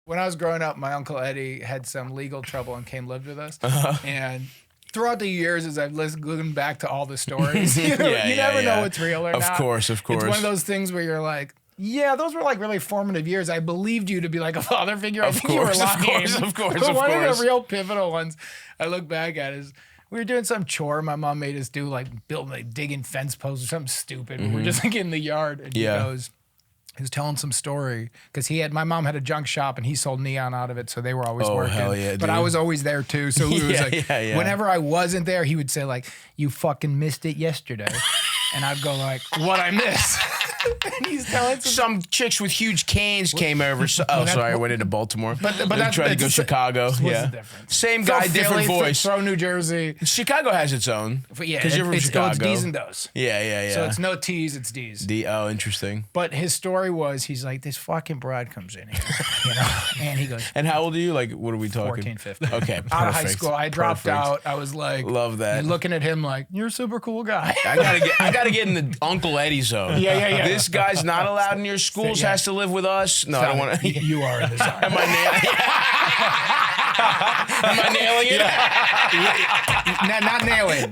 When I was growing up, my Uncle Eddie had some legal trouble and came live with us. And throughout the years, as I've listened back to all the stories, you never know what's real or not. Of course. It's one of those things where you're like, yeah, those were like really formative years. I believed you to be like a father figure. I think you were lying. Of course. But one of the real pivotal ones I look back at is we were doing some chore my mom made us do, like digging fence posts or something stupid. We were just like in the yard, and he was telling some story because my mom had a junk shop and he sold neon out of it, so they were always working. Hell yeah, but I was always there too, so it was like whenever I wasn't there, he would say like, "You fucking missed it yesterday," and I'd go like, "What I miss?" And he's telling some chicks with huge cans came over. Sorry, I went into Baltimore. But that's tried to go Chicago. What's the difference? Same guy, different voice. Throw New Jersey. Chicago has its own. Yeah, because you're from Chicago. It's D's and Do's. Yeah. So it's no T's, it's D's. Oh, interesting. But his story was, he's like, this fucking broad comes in here, and he goes. And how old are you? Like, what are we talking? 14, 15. Okay, perfect. Out of high school, I dropped out. I was like, love that. Looking at him like, you're a super cool guy. I gotta get in the Uncle Eddie zone. Yeah. This guy's not allowed in your schools. Has to live with us. No, I don't want to. You are in the zone. Am I nailing it? Not nailing.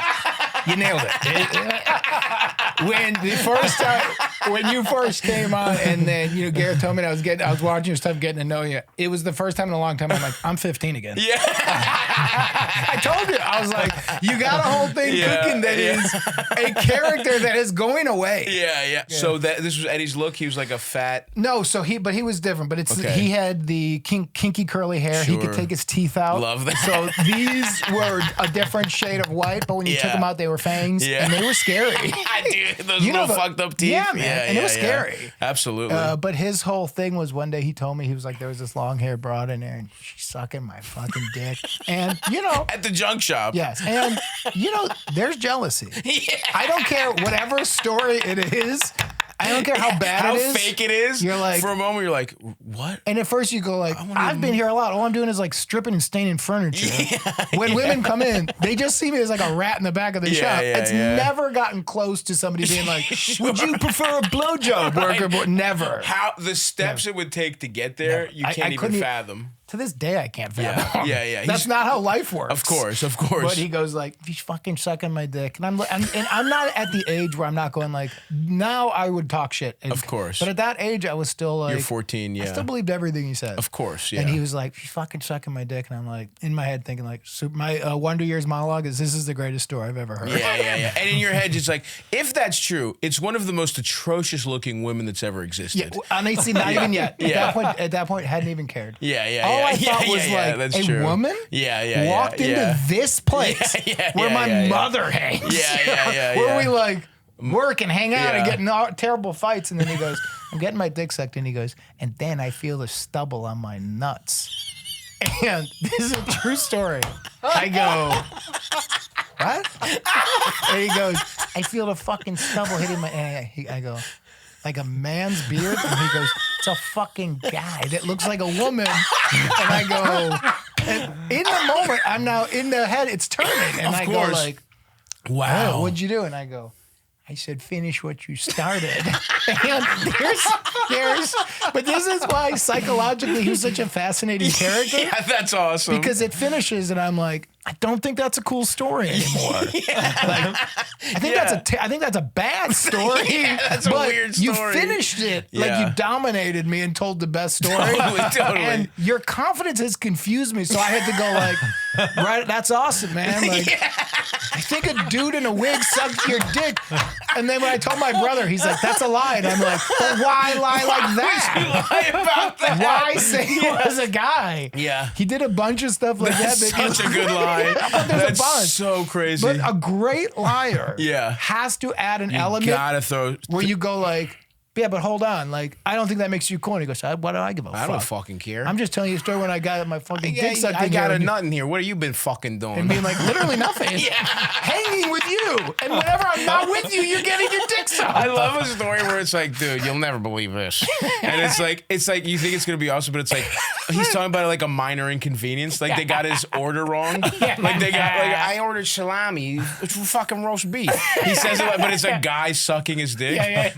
You nailed it. When you first came on, and then Gareth told me that I was watching your stuff, getting to know you. It was the first time in a long time I'm like, I'm 15 again. Yeah. I told you, I was like, you got a whole thing cooking that is a character that is going away. Yeah. So this was Eddie's look. He was like a fat. No, but he was different. But he had the kinky curly hair. Sure. He could take his teeth out. Love that. So these were a different shade of white, but when you took them out, they were fangs, and they were scary. Dude, those little fucked up teeth. Yeah, man, and it was scary. Absolutely. But his whole thing was, one day he told me, he was like, there was this long haired broad in there, and she's sucking my fucking dick, and at the junk shop. Yes, and there's jealousy. Yeah. I don't care whatever story it is. I don't care how bad it is. How fake it is. You're like, for a moment, you're like, what? And at first you go like, I've been here a lot. All I'm doing is like stripping and staining furniture. When women come in, they just see me as like a rat in the back of the shop. It's never gotten close to somebody being like, would you prefer a blowjob worker? Never. How the steps it would take to get there, you can't even fathom. To this day, I can't fathom. Yeah. That's not how life works. Of course. But he goes like, he's fucking sucking my dick, and I'm not at the age where I'm not going like, now I would talk shit. Of course. But at that age, I was still like, you're 14. Yeah. I still believed everything he said. Of course. Yeah. And he was like, he's fucking sucking my dick, and I'm like, in my head thinking like, my Wonder Years monologue is, this is the greatest story I've ever heard. Yeah. And in your head, it's like, if that's true, it's one of the most atrocious looking women that's ever existed. Yeah, and see, not even yet. At that point, hadn't even cared. All I thought was like, a woman walked into this place where my mother hangs. Where we like work and hang out and get in terrible fights. And then he goes, I'm getting my dick sucked. And he goes, and then I feel the stubble on my nuts. And this is a true story. I go, what? And he goes, I feel the fucking stubble hitting my, and I go, like a man's beard? And he goes, it's a fucking guy that looks like a woman. And I go, and in the moment, I'm now in the head, it's turning. And I go like, wow, what'd you do? And I go, I said, finish what you started. And but this is why psychologically he's such a fascinating character. Yeah, that's awesome. Because it finishes and I'm like, I don't think that's a cool story anymore. I think that's a bad story. That's a weird story. You finished it like you dominated me and told the best story. Totally. And your confidence has confused me, so I had to go like, right, that's awesome, man. Like, I think a dude in a wig sucked your dick. And then when I told my brother, he's like, that's a lie. And I'm like, but why lie like that? Why'd you lie about that? Why say he was a guy? Yeah. He did a bunch of stuff like that. That's such a good lie. There's That's a bunch. so crazy. But a great liar has to add an element where you go like, yeah, but hold on. Like, I don't think that makes you cool. And he goes, what do I give a fuck? I don't fucking care. I'm just telling you a story when I got my fucking dick sucked. I got a nut in here. What have you been fucking doing? And being like, literally nothing. Hanging with you. And whenever I'm not with you, you're getting your dick sucked. I love a story where it's like, dude, you'll never believe this. And it's like you think it's going to be awesome, but it's like, he's talking about like a minor inconvenience. Like they got his order wrong. Like they got, like, I ordered salami. It's fucking roast beef. He says it, but it's a guy sucking his dick.